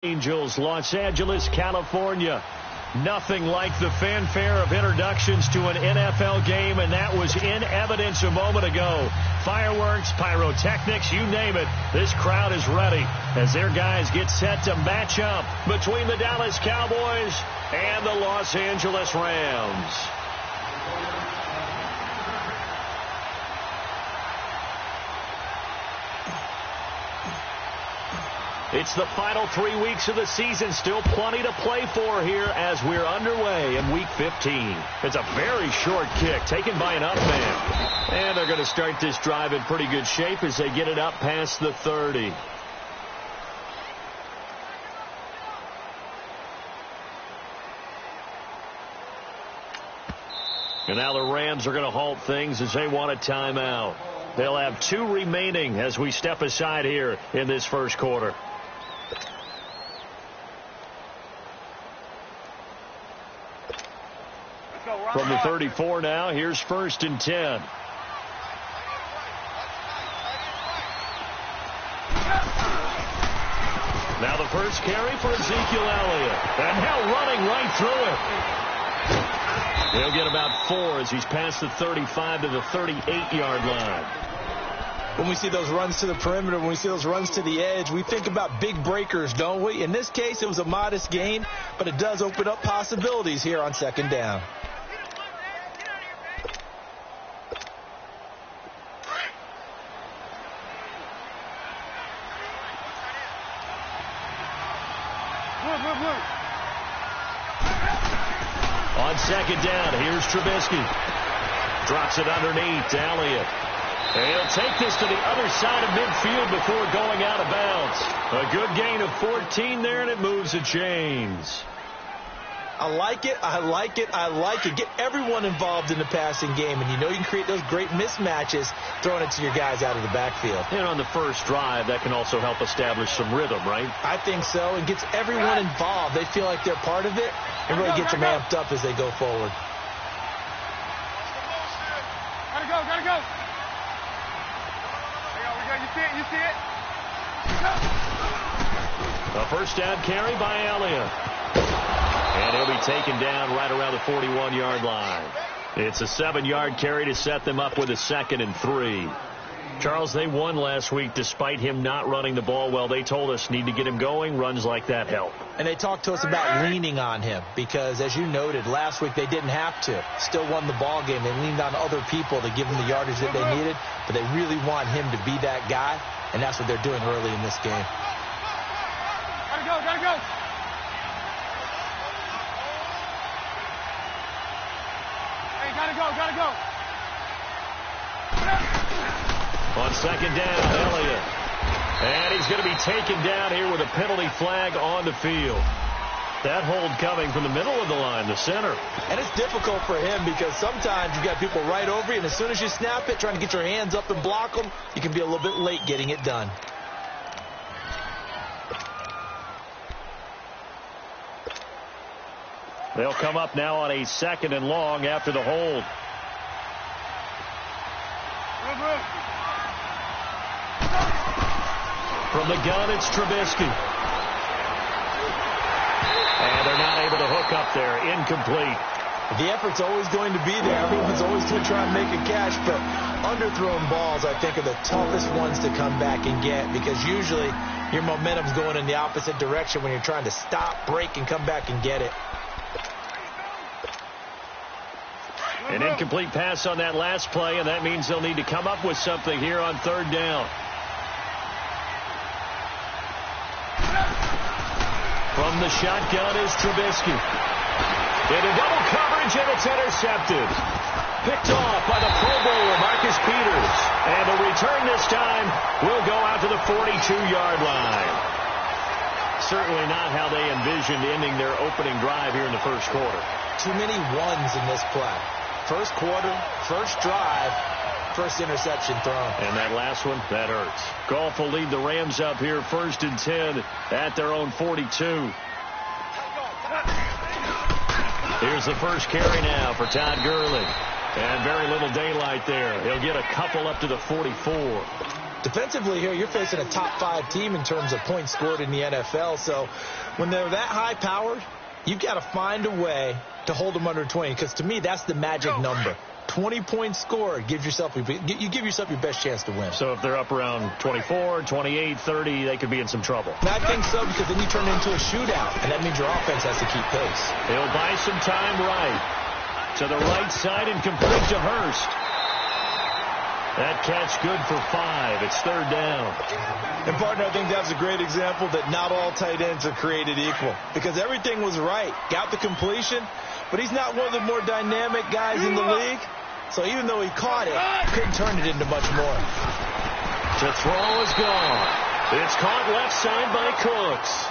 Angels, Los Angeles, California. Nothing like the fanfare of introductions to an NFL game, and that was in evidence a moment ago. Fireworks, pyrotechnics, you name it. This crowd is ready as their guys get set to match up between the Dallas Cowboys and the Los Angeles Rams. It's the final 3 weeks of the season. Still plenty to play for here as we're underway in Week 15. It's a very short kick taken by an up man. And they're going to start this drive in pretty good shape as they get it up past the 30. And now the Rams are going to halt things as they want a timeout. They'll have 2 remaining as we step aside here in this first quarter. From the 34 now, here's 1st and 10. Now the first carry for Ezekiel Elliott. And now running right through it. He'll get about 4 as he's past the 35 to the 38-yard line. When we see those runs to the perimeter, when we see those runs to the edge, we think about big breakers, don't we? In this case, it was a modest gain, but it does open up possibilities here on 2nd down. On 2nd down, here's Trubisky. Drops it underneath to Elliott. And he'll take this to the other side of midfield before going out of bounds. A good gain of 14 there, and it moves the chains. I like it, I like it, I like it. Get everyone involved in the passing game, and you know you can create those great mismatches throwing it to your guys out of the backfield. And on the first drive, that can also help establish some rhythm, right? I think so. It gets everyone involved. They feel like they're part of it, and really gets them amped up as they go forward. Gotta go. You see it? A first down carry by Elliott. And he'll be taken down right around the 41-yard line. It's a 7-yard carry to set them up with a 2nd and 3. Charles, they won last week despite him not running the ball well. They told us need to get him going. Runs like that help. And they talked to us about leaning on him because, as you noted, last week they didn't have to. Still won the ball game. They leaned on other people to give them the yardage that they needed, but they really want him to be that guy, and that's what they're doing early in this game. Gotta go. Hey, gotta go. On 2nd down, Elliott. And he's going to be taken down here with a penalty flag on the field. That hold coming from the middle of the line, the center. And it's difficult for him because sometimes you got people right over you, and as soon as you snap it, trying to get your hands up and block them, you can be a little bit late getting it done. They'll come up now on a 2nd and long after the hold. From the gun, it's Trubisky. And they're not able to hook up there. Incomplete. The effort's always going to be there. Everyone's always going to try and make a catch, but underthrown balls, I think, are the toughest ones to come back and get because usually your momentum's going in the opposite direction when you're trying to stop, break, and come back and get it. An incomplete pass on that last play, and that means they'll need to come up with something here on 3rd down. From the shotgun is Trubisky. Into double coverage, and it's intercepted. Picked off by the Pro Bowler, Marcus Peters. And the return this time will go out to the 42-yard line. Certainly not how they envisioned ending their opening drive here in the first quarter. Too many ones in this play. First quarter, first drive, first interception thrown. And that last one, that hurts. Goff will lead the Rams up here 1st and 10 at their own 42. Here's the first carry now for Todd Gurley. And very little daylight there. He'll get a couple up to the 44. Defensively here, you're facing a top 5 team in terms of points scored in the NFL. So when they're that high-powered, you've got to find a way to hold them under 20, because to me, that's the magic number. 20 points scored, you give yourself your best chance to win. So if they're up around 24, 28, 30, they could be in some trouble. And I think so, because then you turn it into a shootout, and that means your offense has to keep pace. He'll buy some time right. To the right side and complete to Hurst. That catch good for 5. It's 3rd down. And, partner, I think that's a great example that not all tight ends are created equal, because everything was right. Got the completion, but he's not one of the more dynamic guys in the league. So even though he caught it, couldn't turn it into much more. To throw is gone. It's caught left side by Cooks.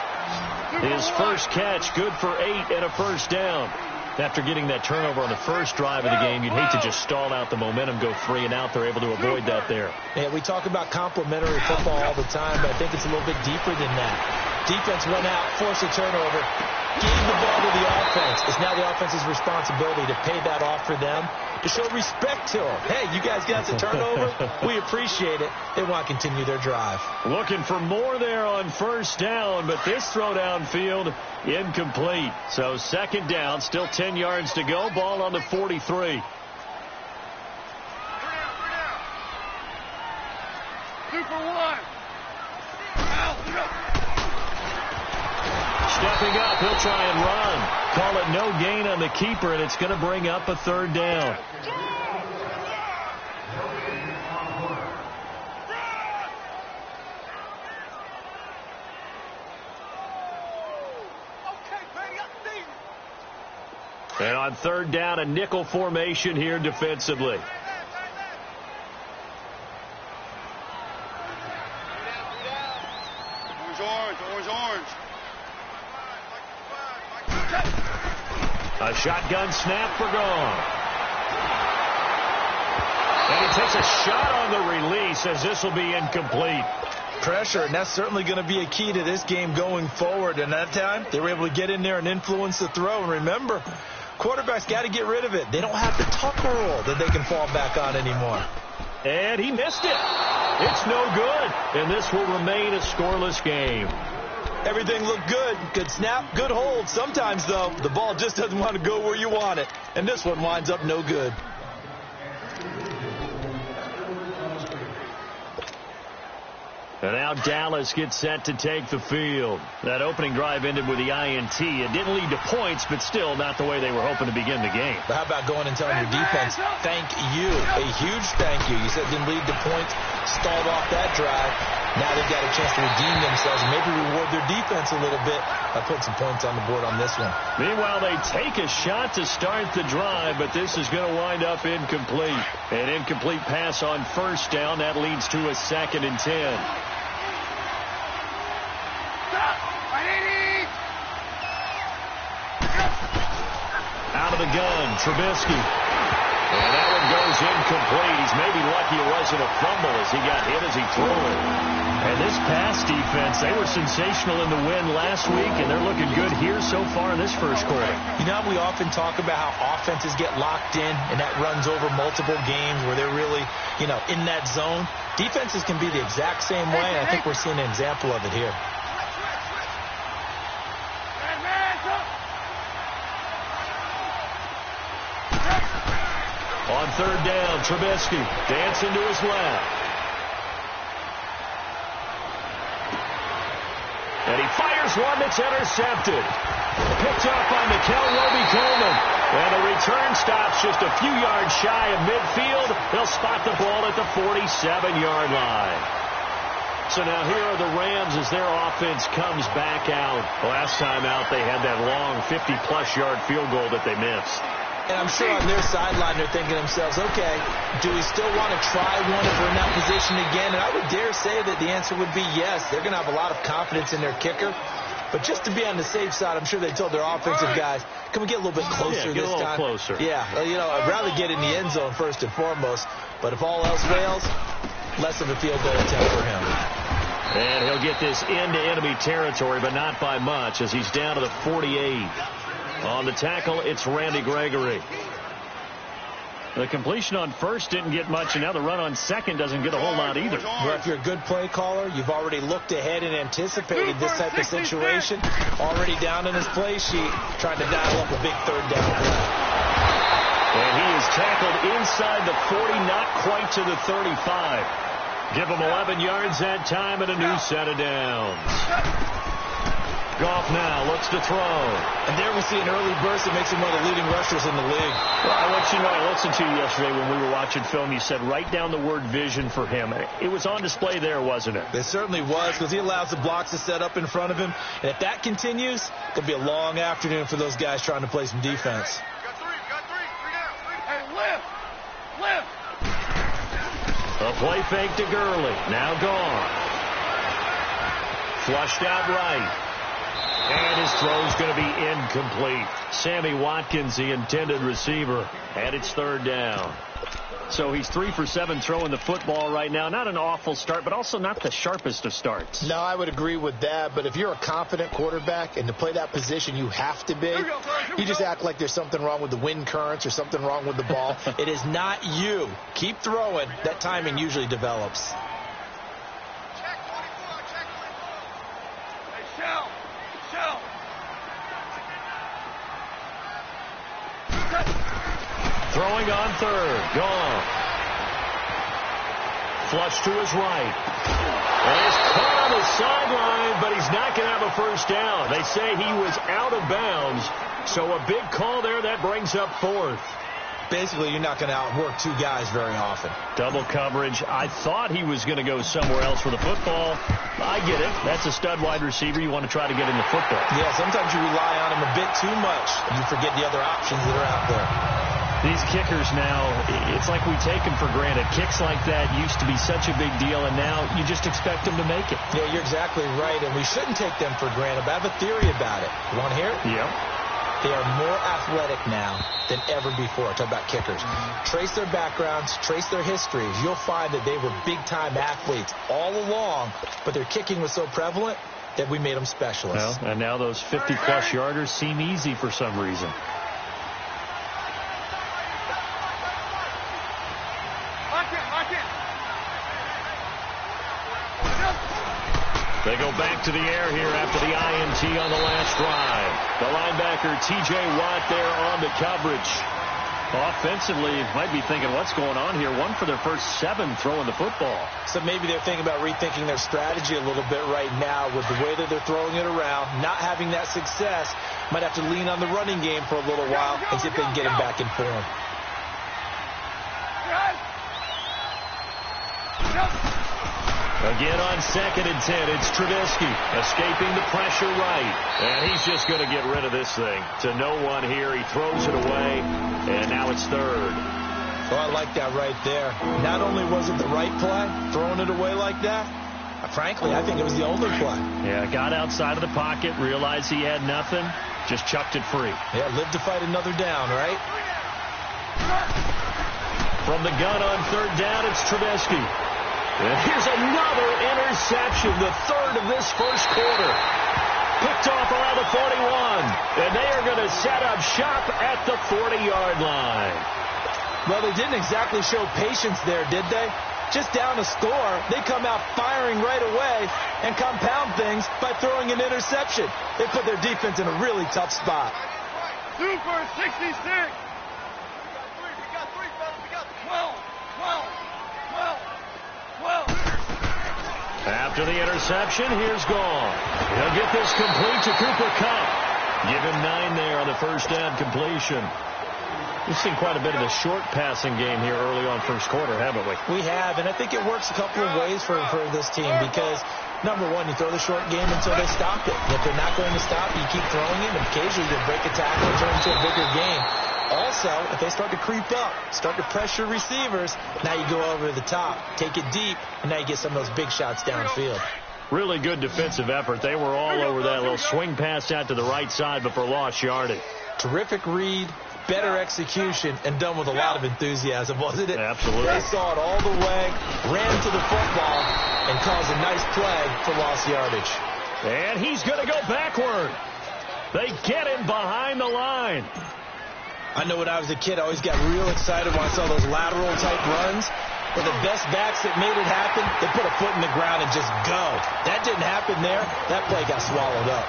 His first catch, good for 8 and a 1st down. After getting that turnover on the first drive of the game, you'd hate to just stall out the momentum, go 3 and out. They're able to avoid that there. Yeah, we talk about complementary football all the time, but I think it's a little bit deeper than that. Defense went out, forced a turnover, gave the ball to the offense. It's now the offense's responsibility to pay that off for them, to show respect to them. Hey, you guys got the turnover. We appreciate it. They want to continue their drive. Looking for more there on 1st down, but this throw downfield incomplete. So 2nd down, still 10 yards to go. Ball on the 43. 2 for 1. Stepping up, he'll try and run. Call it no gain on the keeper, and it's going to bring up a 3rd down. And on 3rd down, a nickel formation here defensively. Orange. A shotgun snap for gone. And he takes a shot on the release, as this will be incomplete. Pressure, and that's certainly going to be a key to this game going forward. And that time, they were able to get in there and influence the throw. And remember, quarterbacks got to get rid of it. They don't have the tucker roll that they can fall back on anymore. And he missed it. It's no good. And this will remain a scoreless game. Everything looked good. Good snap, good hold. Sometimes, though, the ball just doesn't want to go where you want it. And this one winds up no good. And now Dallas gets set to take the field. That opening drive ended with the INT. It didn't lead to points, but still not the way they were hoping to begin the game. But how about going and telling your defense, thank you, a huge thank you. You said it didn't lead to points, stalled off that drive. Now they've got a chance to redeem themselves and maybe reward their defense a little bit by putting some points on the board on this one. Meanwhile, they take a shot to start the drive, but this is going to wind up incomplete. An incomplete pass on 1st down. That leads to a 2nd and 10. Out of the gun, Trubisky. And that one goes incomplete. He's maybe lucky it wasn't a fumble as he got hit as he threw it. And this pass defense, they were sensational in the win last week, and they're looking good here so far in this first quarter. You know, we often talk about how offenses get locked in, and that runs over multiple games where they're really, in that zone. Defenses can be the exact same way, and I think we're seeing an example of it here. On 3rd down, Trubisky dancing to his left. And he fires one that's intercepted. Picked up by Mikel Roby-Coleman. And the return stops just a few yards shy of midfield. They'll spot the ball at the 47-yard line. So now here are the Rams as their offense comes back out. Last time out, they had that long 50-plus yard field goal that they missed. And I'm sure on their sideline they're thinking to themselves, okay, do we still want to try one if we're in that position again? And I would dare say that the answer would be yes. They're going to have a lot of confidence in their kicker. But just to be on the safe side, I'm sure they told their offensive guys, can we get a little bit closer this time? Closer. Yeah, I'd rather get in the end zone first and foremost. But if all else fails, less of a field goal attempt for him. And he'll get this into enemy territory, but not by much, as he's down to the 48. On the tackle, it's Randy Gregory. The completion on first didn't get much, and now the run on second doesn't get a whole lot either. Well, if you're a good play caller, you've already looked ahead and anticipated this type of situation. Already down in his play sheet, trying to dial up a big third down play. And he is tackled inside the 40, not quite to the 35. Give him 11 yards that time and a new set of downs. Goff now looks to throw. And there we see an early burst that makes him one of the leading rushers in the league. Well, I want you to know, I listened to you yesterday when we were watching film. You said write down the word vision for him. It was on display there, wasn't it? It certainly was, because he allows the blocks to set up in front of him. And if that continues, it'll be a long afternoon for those guys trying to play some defense. Got three down. Hey, lift. A play fake to Gurley. Now gone. Flushed out right. And his throw's going to be incomplete. Sammy Watkins, the intended receiver, and it's third down. So he's 3 for 7 throwing the football right now. Not an awful start, but also not the sharpest of starts. No, I would agree with that. But if you're a confident quarterback and to play that position you have to be, you just act like there's something wrong with the wind currents or something wrong with the ball. It is not you. Keep throwing. That timing usually develops. Throwing on third. Gone. Flush to his right. And he's caught on the sideline, but he's not going to have a first down. They say he was out of bounds. So a big call there. That brings up fourth. Basically, you're not going to outwork two guys very often. Double coverage. I thought he was going to go somewhere else for the football. I get it. That's a stud wide receiver. You want to try to get in the football. Yeah, sometimes you rely on him a bit too much. You forget the other options that are out there. These kickers now, it's like we take them for granted. Kicks like that used to be such a big deal, and now you just expect them to make it. Yeah, you're exactly right, and we shouldn't take them for granted. But I have a theory about it. You want to hear it? Yeah. They are more athletic now than ever before. Talk about kickers. Trace their backgrounds, trace their histories. You'll find that they were big-time athletes all along, but their kicking was so prevalent that we made them specialists. Well, and now those 50-plus yarders seem easy for some reason. They go back to the air here after the INT on the last drive. The linebacker, T.J. Watt, there on the coverage. Offensively, might be thinking, what's going on here? 1 for their first 7 throwing the football. So maybe they're thinking about rethinking their strategy a little bit right now with the way that they're throwing it around. Not having that success, might have to lean on the running game for a little while and see if they can get him back in form. Again on 2nd and 10, it's Trubisky escaping the pressure right. And he's just going to get rid of this thing to no one here. He throws it away, and now it's third. Well, I like that right there. Not only was it the right play, throwing it away like that, frankly, I think it was the only play. Yeah, got outside of the pocket, realized he had nothing, just chucked it free. Yeah, live to fight another down, right? From the gun on 3rd down, it's Trubisky. And here's another interception, the 3rd of this first quarter. Picked off around the 41. And they are going to set up shop at the 40-yard line. Well, they didn't exactly show patience there, did they? Just down a score, they come out firing right away and compound things by throwing an interception. They put their defense in a really tough spot. 2 for 66. We got 3, fellas. We got 12. After the interception, here's Gall. He'll get this complete to Cooper Kupp. Give him 9 there on the first down completion. We've seen quite a bit of the short passing game here early on first quarter, haven't we? We have, and I think it works a couple of ways for this team because, number one, you throw the short game until they stop it. And if they're not going to stop, you keep throwing it, and occasionally you'll break a tackle and turn into a bigger game. Also, if they start to creep up, start to pressure receivers, now you go over the top, take it deep, and now you get some of those big shots downfield. Really good defensive effort. They were all over that little swing pass out to the right side, but for lost yardage. Terrific read, better execution, and done with a lot of enthusiasm, wasn't it? Absolutely. They saw it all the way, ran to the football, and caused a nice play for lost yardage. And he's going to go backward. They get him behind the line. I know when I was a kid, I always got real excited when I saw those lateral-type runs. But the best backs that made it happen, they put a foot in the ground and just go. That didn't happen there. That play got swallowed up.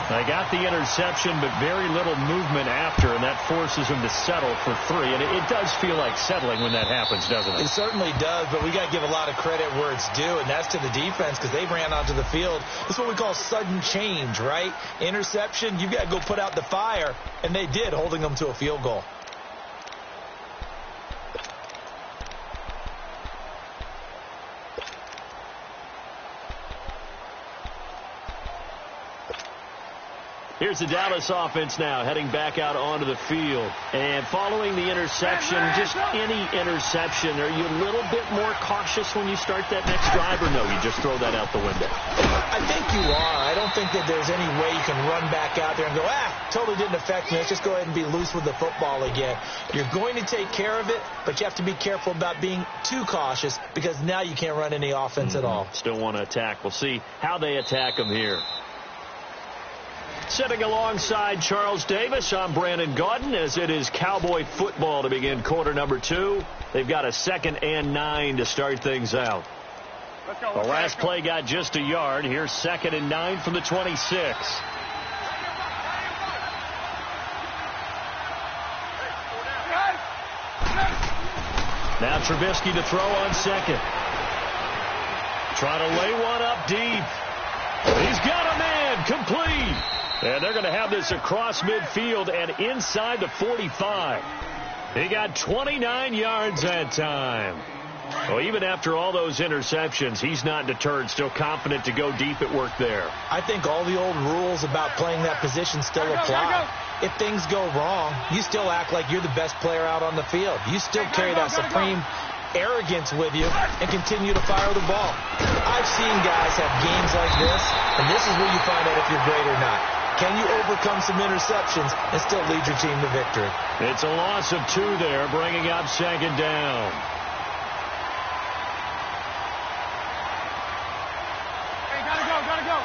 They got the interception, but very little movement after, and that forces them to settle for 3. And it does feel like settling when that happens, doesn't it? It certainly does, but we got to give a lot of credit where it's due, and that's to the defense because they ran onto the field. That's what we call sudden change, right? Interception, you got to go put out the fire, and they did, holding them to a field goal. Here's the Dallas offense now, heading back out onto the field. And following the interception, just any interception, are you a little bit more cautious when you start that next drive, or no, you just throw that out the window? I think you are. I don't think that there's any way you can run back out there and go, totally didn't affect me. Let's just go ahead and be loose with the football again. You're going to take care of it, but you have to be careful about being too cautious because now you can't run any offense at all. Still want to attack. We'll see how they attack them here. Sitting alongside Charles Davis, I'm Brandon Gaudin, as it is Cowboy football to begin quarter number 2. They've got a 2nd and 9 to start things out. The last play got just a yard. Here's 2nd and 9 from the 26. Now Trubisky to throw on 2nd. Trying to lay one up deep. He's got a man, complete. And they're going to have this across midfield and inside the 45. He got 29 yards that time. Well, even after all those interceptions, he's not deterred, still confident to go deep at work there. I think all the old rules about playing that position still apply. If things go wrong, you still act like you're the best player out on the field. You still carry that supreme arrogance with you and continue to fire the ball. I've seen guys have games like this, and this is where you find out if you're great or not. Can you overcome some interceptions and still lead your team to victory? It's a loss of 2 there, bringing up 2nd down. Hey, gotta go. Gotta go.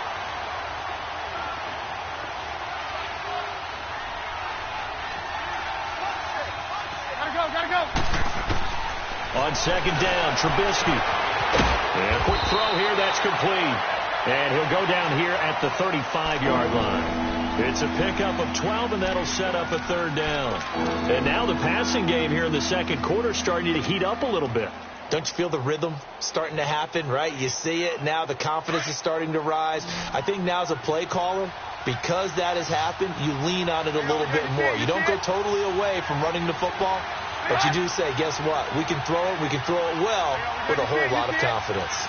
On 2nd down, Trubisky. And a quick throw here, that's complete. And he'll go down here at the 35-yard line. It's a pickup of 12, and that'll set up a 3rd down. And now the passing game here in the second quarter starting to heat up a little bit. Don't you feel the rhythm starting to happen, right? You see it now. The confidence is starting to rise. I think now as a play caller, because that has happened, you lean on it a little bit more. You don't go totally away from running the football, but you do say, guess what? We can throw it. We can throw it well with a whole lot of confidence.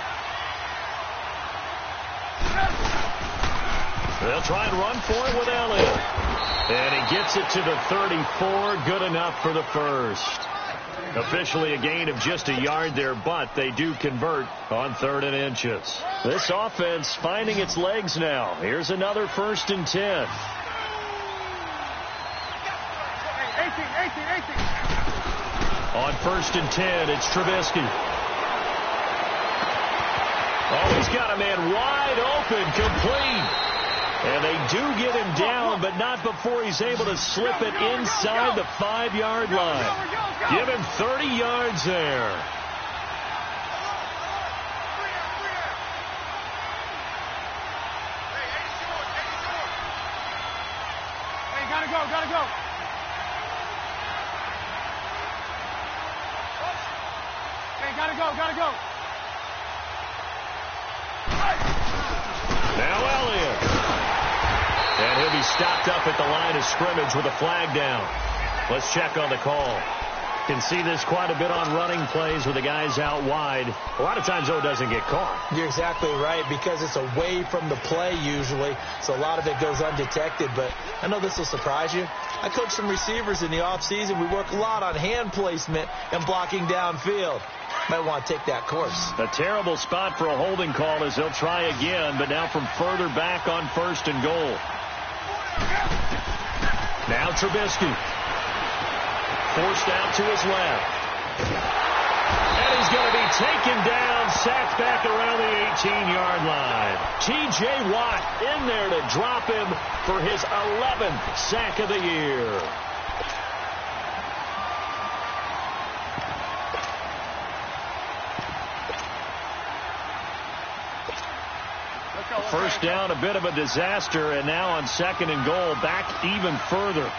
They'll try and run for it with Elliott. And he gets it to the 34. Good enough for the first. Officially a gain of just a yard there, but they do convert on 3rd and inches. This offense finding its legs now. Here's another 1st and 10. 18. On 1st and 10, it's Trubisky. Oh, he's got a man wide open, complete. And they do get him down, but not before he's able to slip it inside the 5-yard line. Give him 30 yards there. Hey, gotta go. Hey, gotta go. Now Elliott. And he'll be stopped up at the line of scrimmage with a flag down. Let's check on the call. Can see this quite a bit on running plays with the guys out wide. A lot of times, though, it doesn't get caught. You're exactly right, because it's away from the play usually, so a lot of it goes undetected. But I know this will surprise you. I coach some receivers in the offseason. We work a lot on hand placement and blocking downfield. Might want to take that course. A terrible spot for a holding call as they'll try again, but now from further back on 1st and goal. Now Trubisky. Forced out to his left. And he's going to be taken down, sacked back around the 18-yard line. T.J. Watt in there to drop him for his 11th sack of the year. first down, a bit of a disaster, and now on 2nd and goal, back even further.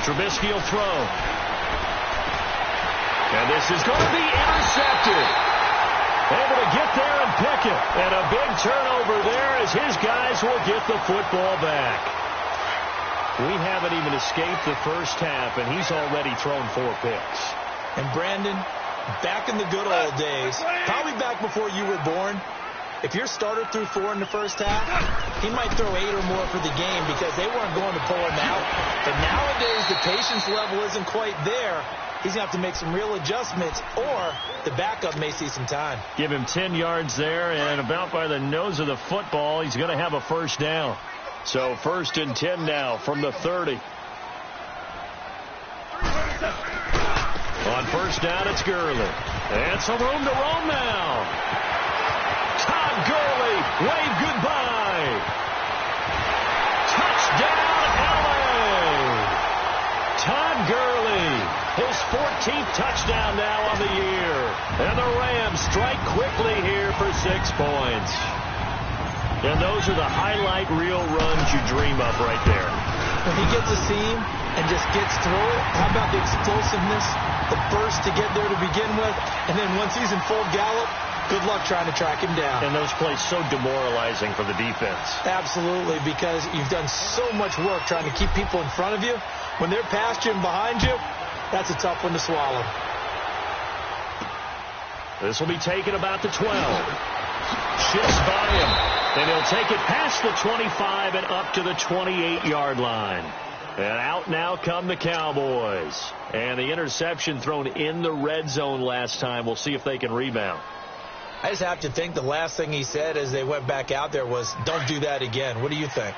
Trubisky will throw. And this is going to be intercepted. Able to get there and pick it. And a big turnover there as his guys will get the football back. We haven't even escaped the first half, and he's already thrown 4 picks. And Brandon, back in the good old days, probably back before you were born, if your starter threw 4 in the first half, he might throw 8 or more for the game because they weren't going to pull him out. But nowadays, the patience level isn't quite there. He's going to have to make some real adjustments, or the backup may see some time. Give him 10 yards there, and about by the nose of the football, he's going to have a first down. So 1st and 10 now from the 30. On first down, it's Gurley. And some room to roam now. Todd Gurley, wave goodbye. Touchdown, LA. Todd Gurley, his 14th touchdown now on the year. And the Rams strike quickly here for 6 points. And those are the highlight reel runs you dream of right there. When he gets a seam and just gets through it, how about the explosiveness, the burst to get there to begin with, and then once he's in full gallop, good luck trying to track him down. And those plays so demoralizing for the defense. Absolutely, because you've done so much work trying to keep people in front of you. When they're past you and behind you, that's a tough one to swallow. This will be taken about the 12. Shifts by him, and he'll take it past the 25 and up to the 28-yard line. And out now come the Cowboys. And the interception thrown in the red zone last time. We'll see if they can rebound. I just have to think the last thing he said as they went back out there was, don't do that again. What do you think?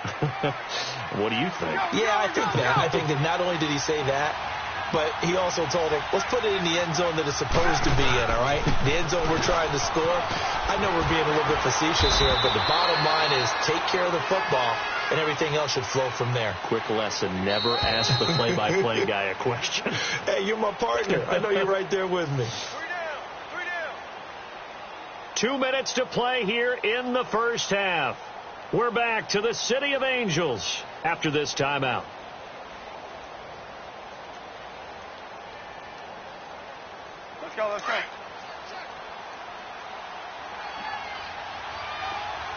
What do you think? Yeah, I think that. I think that not only did he say that, but he also told him, let's put it in the end zone that it's supposed to be in, all right? The end zone we're trying to score. I know we're being a little bit facetious here, but the bottom line is take care of the football, and everything else should flow from there. Quick lesson, never ask the play-by-play guy a question. Hey, you're my partner. I know you're right there with me. 2 minutes to play here in the first half. We're back to the City of Angels after this timeout. Let's go, let's go.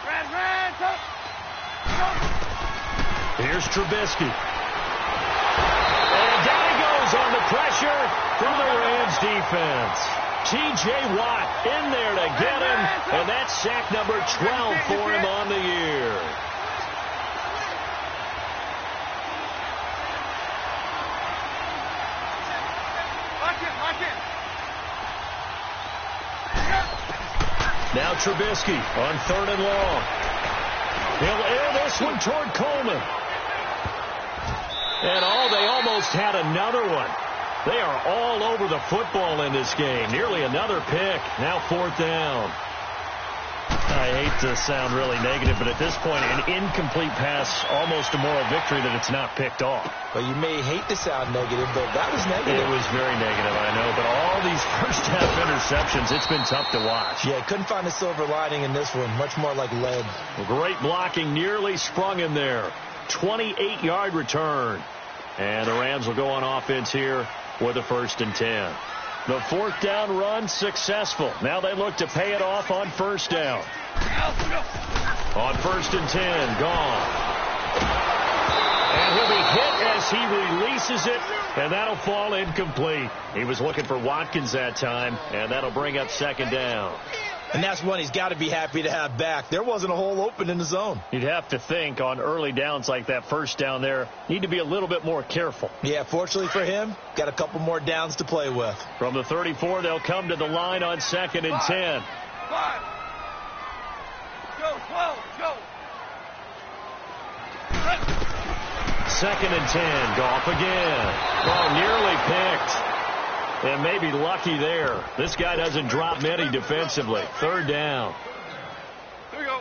Red, go. Here's Trubisky. And down he goes on the pressure from the Rams defense. T.J. Watt in there to get him, and that's sack number 12 for him on the year. Now Trubisky on 3rd and long. He'll air this one toward Coleman. And they almost had another one. They are all over the football in this game. Nearly another pick. Now 4th down. I hate to sound really negative, but at this point, an incomplete pass, almost a moral victory that it's not picked off. Well, you may hate to sound negative, but that was negative. It was very negative, I know. But all these first-half interceptions, it's been tough to watch. Yeah, couldn't find a silver lining in this one. Much more like lead. Great blocking, nearly sprung him there. 28-yard return. And the Rams will go on offense here with a 1st and 10. The 4th down run successful. Now they look to pay it off on 1st down. On 1st and 10, gone. And he'll be hit as he releases it, and that'll fall incomplete. He was looking for Watkins that time, and that'll bring up 2nd down. And that's one he's got to be happy to have back. There wasn't a hole open in the zone. You'd have to think on early downs like that 1st down there, need to be a little bit more careful. Yeah, fortunately for him, got a couple more downs to play with. From the 34, they'll come to the line on 2nd and 10. 5. Go, 12, go. 2nd and 10, Goff again. Oh, nearly picked. And maybe lucky there. This guy doesn't drop many defensively. 3rd down. Here we go.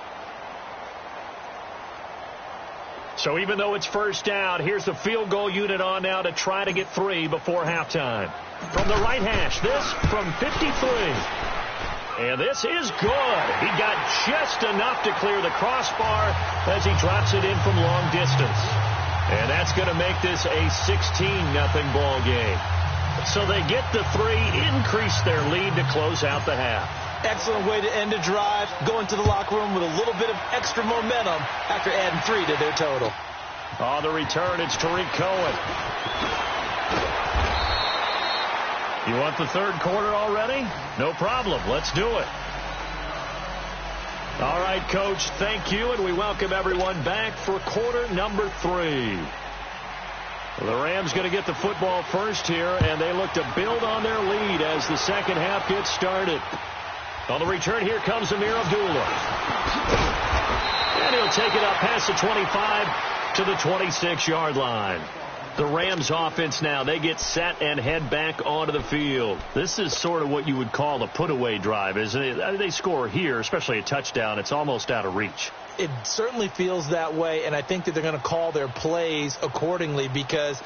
So even though it's first down, here's the field goal unit on now to try to get 3 before halftime. From the right hash, this from 53. And this is good. He got just enough to clear the crossbar as he drops it in from long distance. And that's going to make this a 16-0 ball game. So they get the 3, increase their lead to close out the half. Excellent way to end a drive, go into the locker room with a little bit of extra momentum after adding 3 to their total. On the return, it's Tariq Cohen. You want the third quarter already? No problem. Let's do it. All right, Coach, thank you, and we welcome everyone back for quarter number 3. The Rams going to get the football first here, and they look to build on their lead as the second half gets started. On the return, here comes Amir Abdullah. And he'll take it up past the 25 to the 26-yard line. The Rams offense now, they get set and head back onto the field. This is sort of what you would call a put-away drive, isn't it? They score here, especially a touchdown. It's almost out of reach. It certainly feels that way, and I think that they're going to call their plays accordingly, because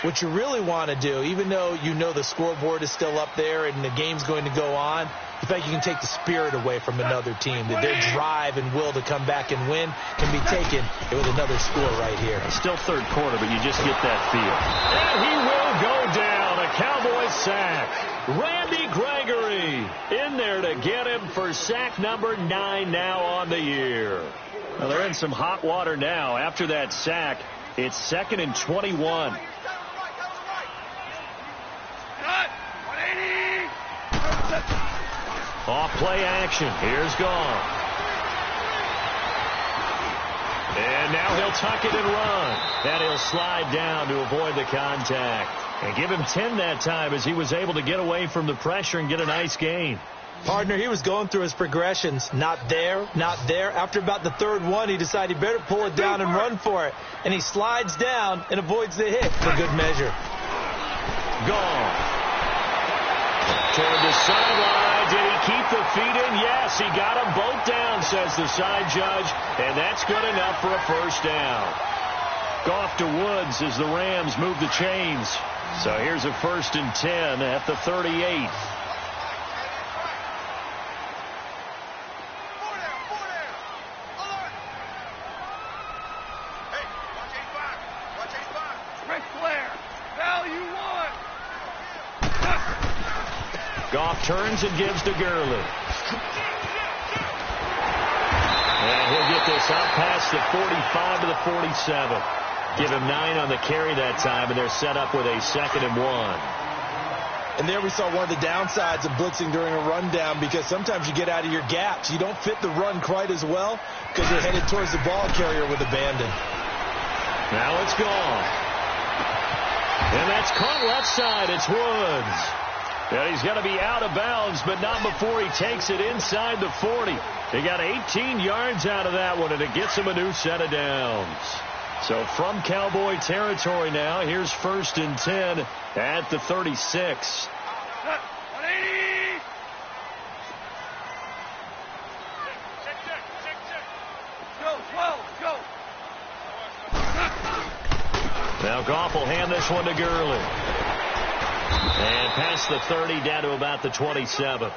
what you really want to do, even though you know the scoreboard is still up there and the game's going to go on, in fact, you can take the spirit away from another team, that their drive and will to come back and win can be taken with another score right here. It's still third quarter, but you just get that feel. And he will go down. A Cowboy sack. Randy Gregory in there to get him for sack number 9 now on the year. Well, they're in some hot water now. After that sack, it's 2nd and 21. Off play action. Here's Goff. And now he'll tuck it and run. And he'll slide down to avoid the contact. And give him 10 that time as he was able to get away from the pressure and get a nice gain. Partner, he was going through his progressions. Not there, not there. After about the third one, he decided he better pull it down and run for it. And he slides down and avoids the hit for good measure. Goff. Toward the sideline. Did he keep the feet in? Yes, he got them both down, says the side judge. And that's good enough for a first down. Goff to Woods as the Rams move the chains. So here's a 1st and 10 at the 38. Goff turns and gives to Gurley. And he'll get this up past the 45 to the 47. Give him 9 on the carry that time, and they're set up with a 2nd and 1. And there we saw one of the downsides of blitzing during a rundown, because sometimes you get out of your gaps. You don't fit the run quite as well because you're headed towards the ball carrier with abandon. Now it's gone. And that's caught left side. It's Woods. And he's going to be out of bounds, but not before he takes it inside the 40. He got 18 yards out of that one, and it gets him a new set of downs. So from Cowboy territory now, here's 1st and 10 at the 36. 180. Go, 12, go. Now Goff will hand this one to Gurley. And past the 30 down to about the 27.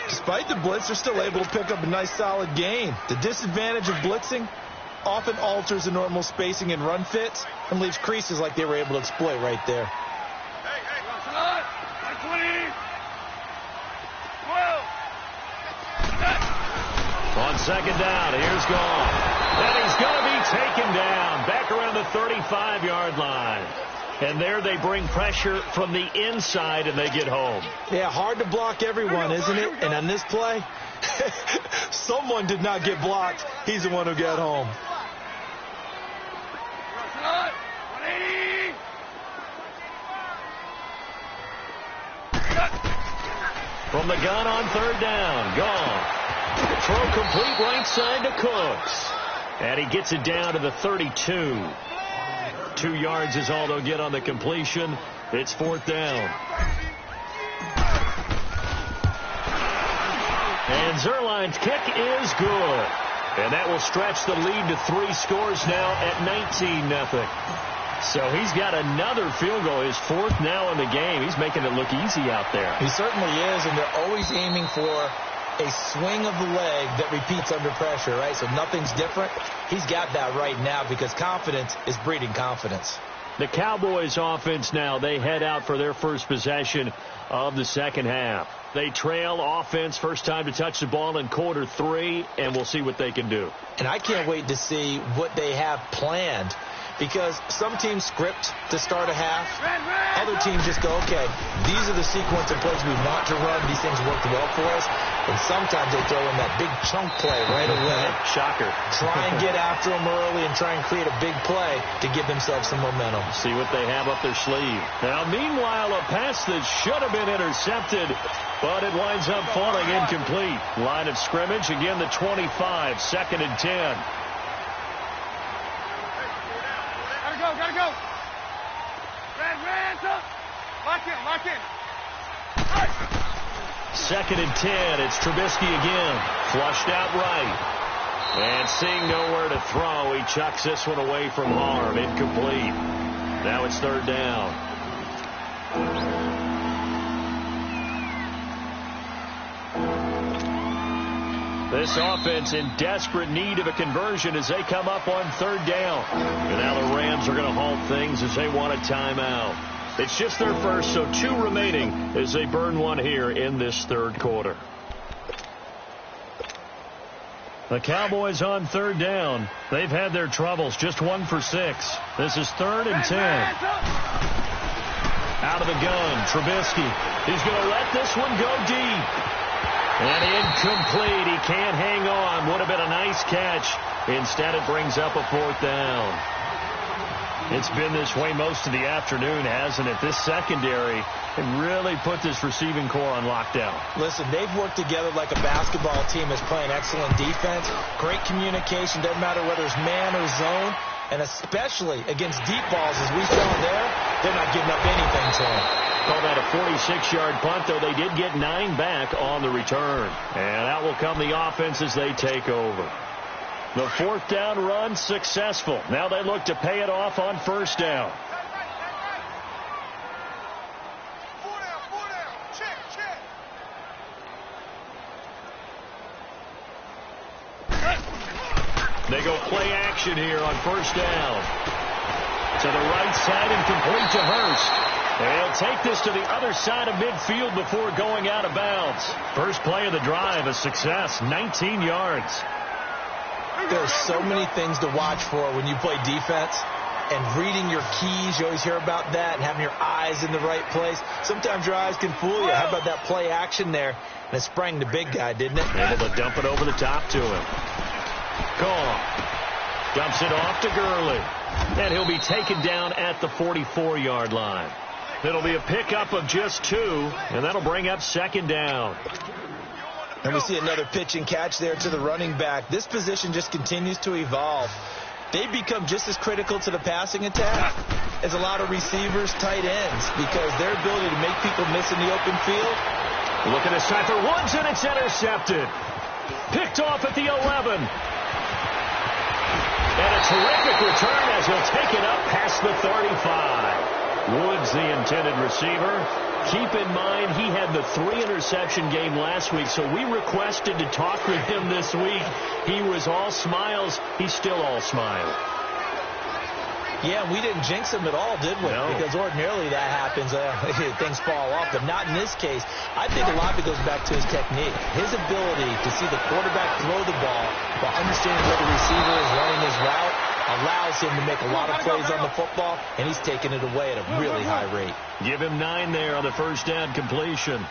Despite the blitz, they're still able to pick up a nice solid gain. The disadvantage of blitzing often alters the normal spacing and run fits and leaves creases like they were able to exploit right there. Hey, 120. 12. On 2nd down, here's Goff. And he's going to be taken down back around the 35-yard line. And there they bring pressure from the inside, and they get home. Yeah, hard to block everyone, isn't it? And on this play, someone did not get blocked. He's the one who got home. 180. From the gun on 3rd down, Goff. Throw complete right side to Cooks. And he gets it down to the 32. 2 yards is all they'll get on the completion. It's 4th down. And Zerline's kick is good. And that will stretch the lead to 3 scores now at 19-0. So he's got another field goal, his 4th now in the game. He's making it look easy out there. He certainly is, and they're always aiming for a swing of the leg that repeats under pressure, right? So nothing's different. He's got that right now because confidence is breeding confidence. The Cowboys offense now, they head out for their first possession of the second half. They trail offense, first time to touch the ball in quarter 3, and we'll see what they can do. And I can't wait to see what they have planned, because some teams script to start a half. Other teams just go, okay, these are the sequence of plays we want to run. These things worked well for us. And sometimes they throw in that big chunk play right away. Shocker. Try and get after them early and try and create a big play to give themselves some momentum. See what they have up their sleeve. Now, meanwhile, a pass that should have been intercepted, but it winds up falling incomplete. Line of scrimmage, again, the 25, 2nd and 10. Gotta go. Hands up. Lock in. 2nd and 10. It's Trubisky again. Flushed out right. And seeing nowhere to throw, he chucks this one away from harm. Incomplete. Now it's 3rd down. This offense in desperate need of a conversion as they come up on 3rd down. And now the Rams are going to halt things as they want a timeout. It's just their first, so 2 remaining as they burn one here in this 3rd quarter. The Cowboys on 3rd down. They've had their troubles, just 1 for 6. This is 3rd and 10. Out of the gun, Trubisky. He's going to let this one go deep. And incomplete. He can't hang on. Would have been a nice catch. Instead, it brings up a 4th down. It's been this way most of the afternoon, hasn't it? This secondary can really put this receiving core on lockdown. Listen, they've worked together like a basketball team that's playing excellent defense. Great communication. Doesn't matter whether it's man or zone. And especially against deep balls, as we saw there, they're not giving up anything to them. Call that a 46-yard punt, though they did get 9 back on the return. And out will come the offense as they take over. The 4th down run successful. Now they look to pay it off on 1st down. They go play action here on 1st down. To the right side and complete to Hurst. They'll take this to the other side of midfield before going out of bounds. First play of the drive, a success, 19 yards. There's so many things to watch for when you play defense. And reading your keys, you always hear about that, and having your eyes in the right place. Sometimes your eyes can fool you. How about that play action there? And it sprang the big guy, didn't it? Able to dump it over the top to him. Gone. Dumps it off to Gurley. And he'll be taken down at the 44-yard line. It'll be a pickup of just 2, and that'll bring up 2nd down. And we see another pitch and catch there to the running back. This position just continues to evolve. They become just as critical to the passing attack as a lot of receivers, tight ends, because their ability to make people miss in the open field. Look at this time for Woods, and it's intercepted. Picked off at the 11. And a terrific return as he'll take it up past the 35. Woods, the intended receiver. Keep in mind, he had the 3-interception game last week, so we requested to talk with him this week. He was all smiles. He's still all smile. Yeah, we didn't jinx him at all, did we? No. Because ordinarily that happens. Things fall off, but not in this case. I think a lot of it goes back to his technique. His ability to see the quarterback throw the ball while understanding where the receiver is running his route allows him to make a lot of plays on the football, and he's taking it away at a really high rate. Give him 9 there on the 1st down completion.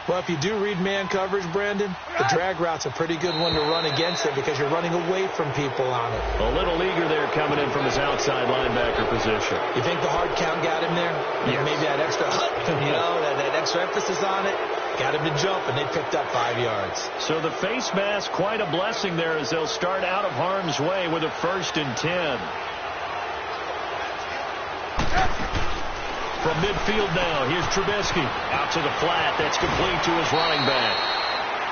Well, if you do read man coverage, Brandon, the drag route's a pretty good one to run against it because you're running away from people on it. A little eager there coming in from his outside linebacker position. You think the hard count got him there? Yes. Maybe that extra, that extra emphasis on it got him to jump, and they picked up 5 yards. So the face mask, quite a blessing there as they'll start out of harm's way with a 1st and 10. From midfield now, here's Trubisky. Out to the flat. That's complete to his running back.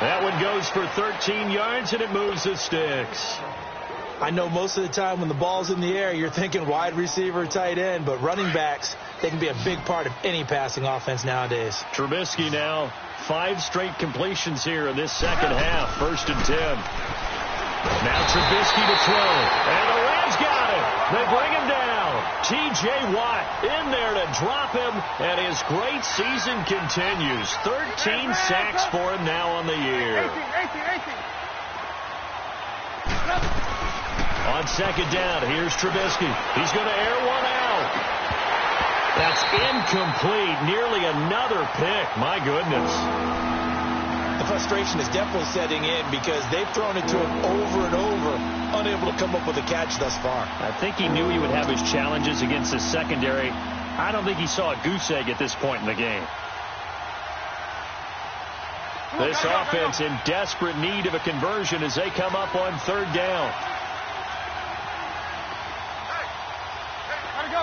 That one goes for 13 yards, and it moves the sticks. I know most of the time when the ball's in the air, you're thinking wide receiver, tight end, but running backs, they can be a big part of any passing offense nowadays. Trubisky now, 5 straight completions here in this second half, 1st and 10. Now Trubisky to throw, and the Rams got him. They bring him down. T.J. Watt in there to drop him, and his great season continues. 13 sacks for him now on the year. 18. On second down, here's Trubisky. He's going to air one out. That's incomplete. Nearly another pick. My goodness. The frustration is definitely setting in because they've thrown it to him over and over, unable to come up with a catch thus far. I think he knew he would have his challenges against his secondary. I don't think he saw a goose egg at this point in the game. This offense in desperate need of a conversion as they come up on 3rd down.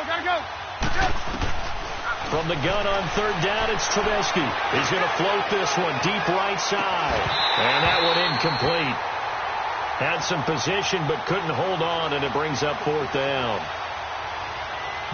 Gotta go. From the gun on 3rd down, it's Trubisky. He's going to float this one deep right side. And that one incomplete. Had some position but couldn't hold on, and it brings up 4th down.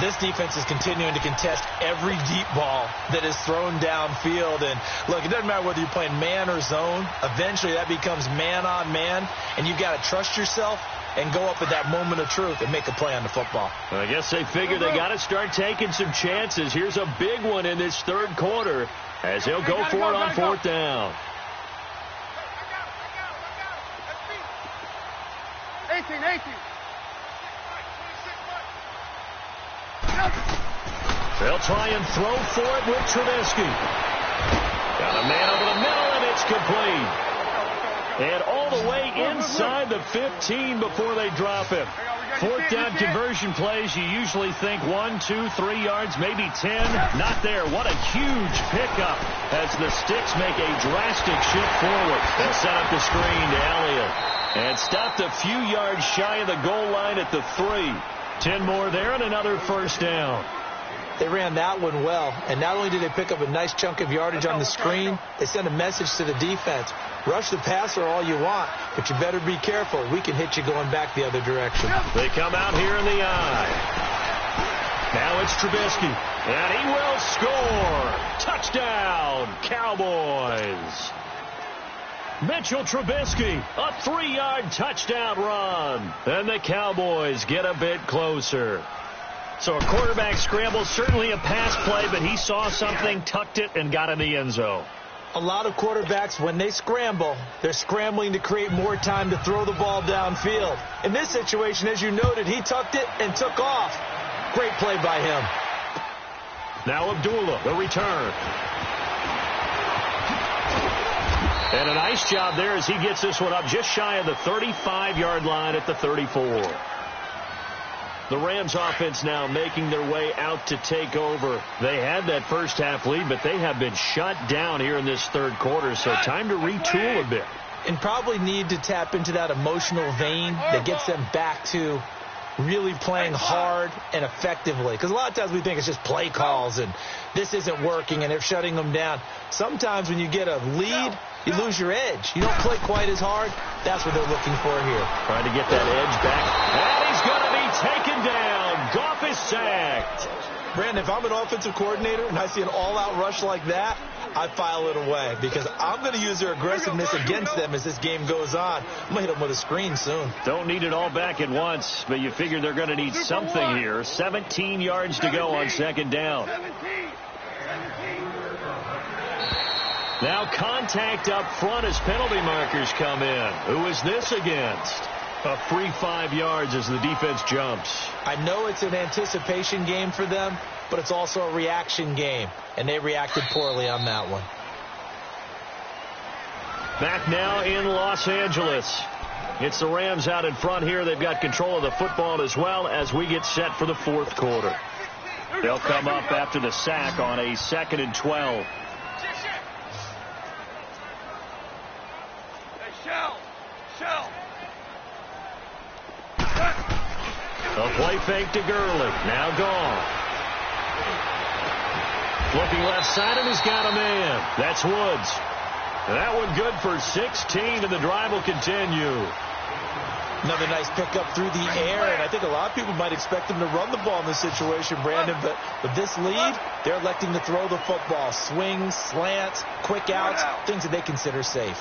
This defense is continuing to contest every deep ball that is thrown downfield. And, look, it doesn't matter whether you're playing man or zone. Eventually that becomes man on man, and you've got to trust yourself and go up at that moment of truth and make a play on the football. I guess they figure they got to start taking some chances. Here's a big one in this 3rd quarter as they'll go for it on 4th down. 18. They'll try and throw for it with Trubisky. Got a man over the middle, and it's complete. And all the way inside the 15 before they drop him. 4th down conversion plays, you usually think 1, 2, 3 yards, maybe 10. Not there. What a huge pickup as the Sticks make a drastic shift forward. They'll set up the screen to Elliott. And stopped a few yards shy of the goal line at the 3. 10 more there and another 1st down. They ran that one well, and not only did they pick up a nice chunk of yardage on the screen, they sent a message to the defense. Rush the passer all you want, but you better be careful. We can hit you going back the other direction. They come out here in the eye. Now it's Trubisky, and he will score. Touchdown, Cowboys. Mitchell Trubisky, a 3-yard touchdown run. And the Cowboys get a bit closer. So a quarterback scramble, certainly a pass play, but he saw something, tucked it, and got in the end zone. A lot of quarterbacks, when they scramble, they're scrambling to create more time to throw the ball downfield. In this situation, as you noted, he tucked it and took off. Great play by him. Now Abdullah, the return. And a nice job there as he gets this one up just shy of the 35-yard line at the 34. The Rams offense now making their way out to take over. They had that first half lead, but they have been shut down here in this 3rd quarter, so time to retool a bit. And probably need to tap into that emotional vein that gets them back to really playing hard and effectively. Because a lot of times we think it's just play calls and this isn't working and they're shutting them down. Sometimes when you get a lead, you lose your edge. You don't play quite as hard. That's what they're looking for here. Trying to get that edge back. And he's going to be taken down. Goff is sacked. Brandon, if I'm an offensive coordinator and I see an all-out rush like that, I file it away because I'm going to use their aggressiveness against them as this game goes on. I'm going to hit them with a screen soon. Don't need it all back at once, but you figure they're going to need something here. 17 yards to go on 2nd down. Now contact up front as penalty markers come in. Who is this against? A free 5 yards as the defense jumps. I know it's an anticipation game for them, but it's also a reaction game, and they reacted poorly on that one. Back now in Los Angeles. It's the Rams out in front here. They've got control of the football as well as we get set for the 4th quarter. They'll come up after the sack on a 2nd and 12. A play fake to Gurley. Now gone. Looking left side, and he's got a man. That's Woods. And that one good for 16, and the drive will continue. Another nice pickup through the air, and I think a lot of people might expect them to run the ball in this situation, Brandon, but with this lead, they're electing to throw the football. Swings, slants, quick outs, things that they consider safe.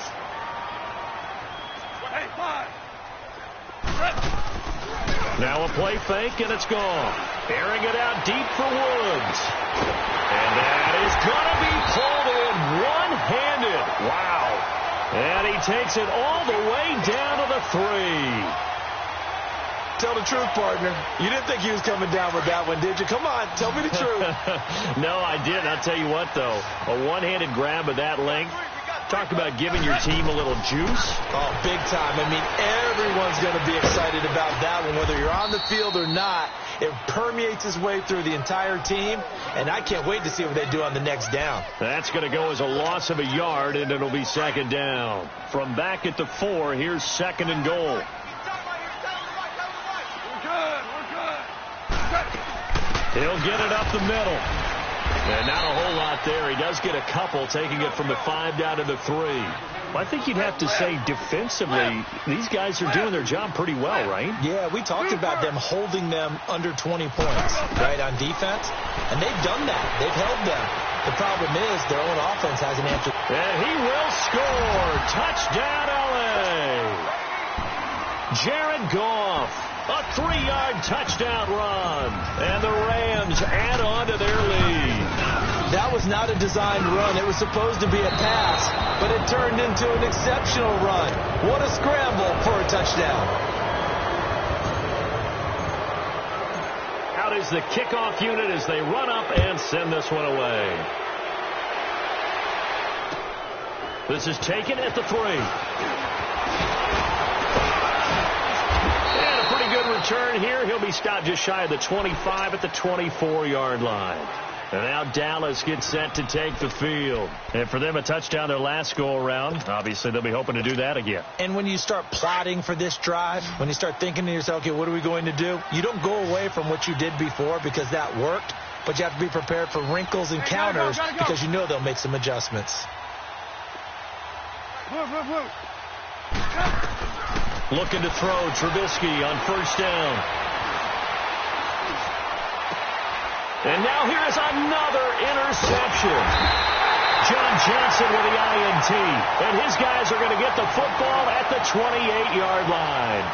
Now a play fake, and it's gone. Airing it out deep for Woods. And that is going to be pulled in one-handed. Wow. And he takes it all the way down to the 3. Tell the truth, partner. You didn't think he was coming down with that one, did you? Come on, tell me the truth. No, I didn't. I'll tell you what, though. A one-handed grab of that length. Talk about giving your team a little juice. Oh, big time. I mean, everyone's going to be excited about that one, whether you're on the field or not. It permeates its way through the entire team, and I can't wait to see what they do on the next down. That's going to go as a loss of a yard, and it'll be second down. From back at the 4, here's second and goal. He'll get it up the middle. And not a whole lot there. He does get a couple, taking it from the 5 down to the 3. I think you'd have to say defensively, these guys are doing their job pretty well, right? Yeah, we talked about them holding them under 20 points, right, on defense. And they've done that. They've held them. The problem is their own offense hasn't answered. And he will score. Touchdown, L.A. Jared Goff. A 3-yard touchdown run. And the Rams add on to their lead. That was not a designed run. It was supposed to be a pass, but it turned into an exceptional run. What a scramble for a touchdown. Out is the kickoff unit as they run up and send this one away. This is taken at the 3. Good return here. He'll be stopped just shy of the 25 at the 24-yard line. And now Dallas gets set to take the field. And for them, a touchdown their last go-around. Obviously, they'll be hoping to do that again. And when you start plotting for this drive, when you start thinking to yourself, okay, what are we going to do? You don't go away from what you did before because that worked, but you have to be prepared for wrinkles and counters because you know they'll make some adjustments. Move. Looking to throw Trubisky on first down. And now here is another interception. John Johnson with the INT. And his guys are going to get the football at the 28-yard line.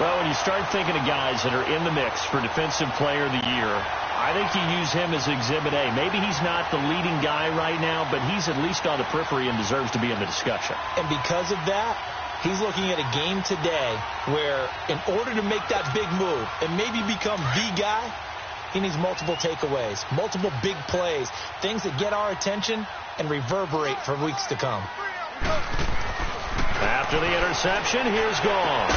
Well, when you start thinking of guys that are in the mix for Defensive Player of the Year, I think you use him as Exhibit A. Maybe he's not the leading guy right now, but he's at least on the periphery and deserves to be in the discussion. And because of that, he's looking at a game today where in order to make that big move and maybe become the guy, he needs multiple takeaways, multiple big plays, things that get our attention and reverberate for weeks to come. After the interception, here's Goff.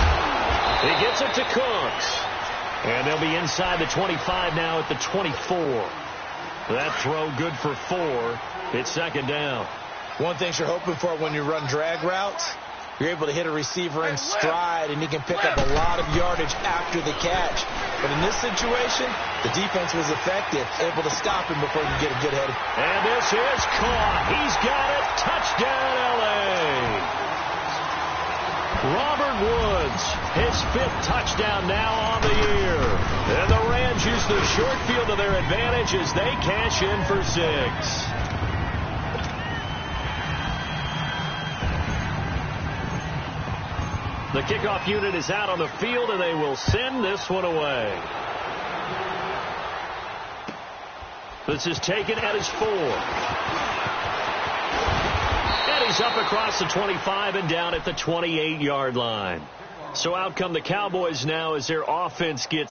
He gets it to Cooks. And they'll be inside the 25 now at the 24. That throw good for 4. It's second down. One thing you're hoping for when you run drag routes, you're able to hit a receiver in stride, and he can pick up a lot of yardage after the catch. But in this situation, the defense was effective, able to stop him before he could get a good head. And this is caught. He's got it. Touchdown, L.A. Robert Woods, his 5th touchdown now on the year. And the Rams use the short field to their advantage as they cash in for 6. The kickoff unit is out on the field, and they will send this one away. This is taken at his 4. And he's up across the 25 and down at the 28-yard line. So out come the Cowboys now as their offense gets